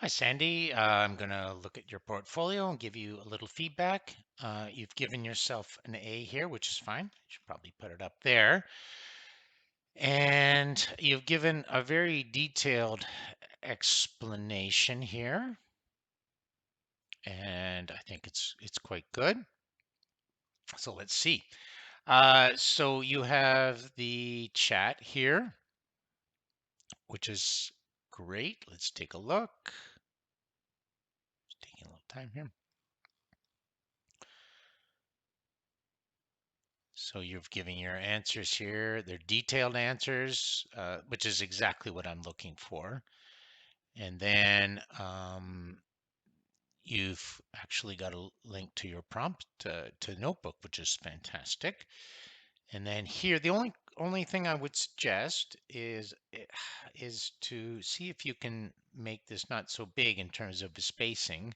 Hi, Sandy. I'm going to look at your portfolio and give you a little feedback. You've given yourself an A here, which is fine. I should probably put it up there. And you've given a very detailed explanation here, and I think it's quite good. So let's see. So you have the chat here, which is great. Let's take a look. It's taking a little time here. So you've given your answers here. They're detailed answers, which is exactly what I'm looking for. And then you've actually got a link to your prompt to Notebook, which is fantastic. And then here, the only thing I would suggest is to see if you can make this not so big in terms of the spacing.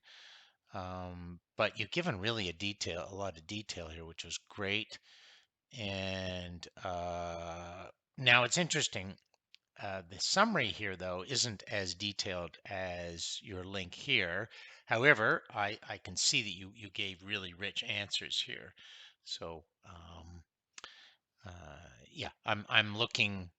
But you've given really a lot of detail here, which was great. And now it's interesting. The summary here, though, isn't as detailed as your link here. However, I can see that you gave really rich answers here. So yeah, I'm looking.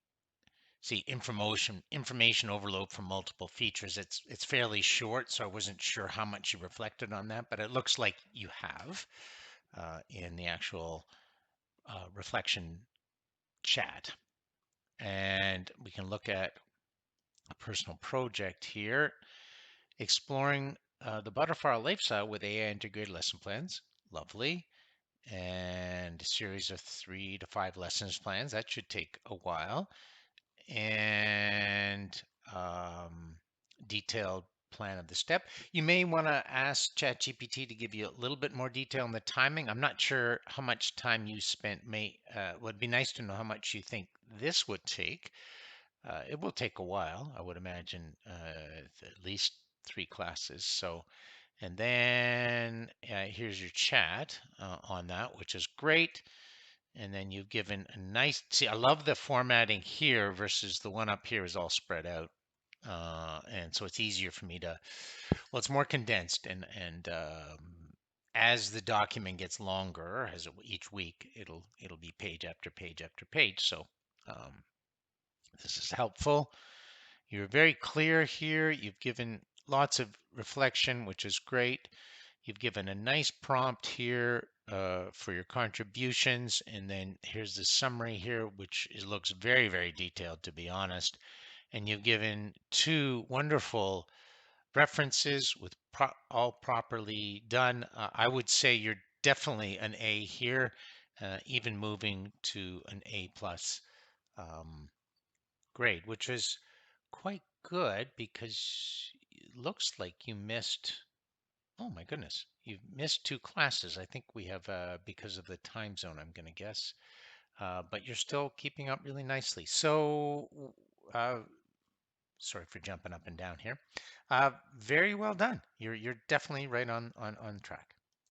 See, information overload from multiple features. It's fairly short, so I wasn't sure how much you reflected on that, but it looks like you have in the actual reflection chat. And we can look at a personal project here, exploring the butterfly lifestyle with AI integrated lesson plans. Lovely. And a series of 3 to 5 lessons plans. That should take a while. And detailed plan of the step. You may want to ask ChatGPT to give you a little bit more detail on the timing. I'm not sure how much time you spent. Would be nice to know how much you think this would take. It will take a while, I would imagine, at least 3 classes. So, and then here's your chat on that, which is great. And then you've given a nice, see, I love the formatting here versus the one up here is all spread out. And so it's easier for me to, well, it's more condensed and as the document gets longer, as each week, it'll be page after page after page. So um, this is helpful. You're very clear here. You've given lots of reflection, which is great. You've given a nice prompt here for your contributions. And then here's the summary here, which looks very, very detailed, to be honest. And you've given 2 wonderful references with all properly done. I would say you're definitely an A here, even moving to an A plus. Um, grade, which is quite good because it looks like you missed, oh my goodness, you've missed 2 classes. I think we have, because of the time zone, I'm going to guess. But you're still keeping up really nicely. So, uh, sorry for jumping up and down here. Very well done. You're definitely right on track.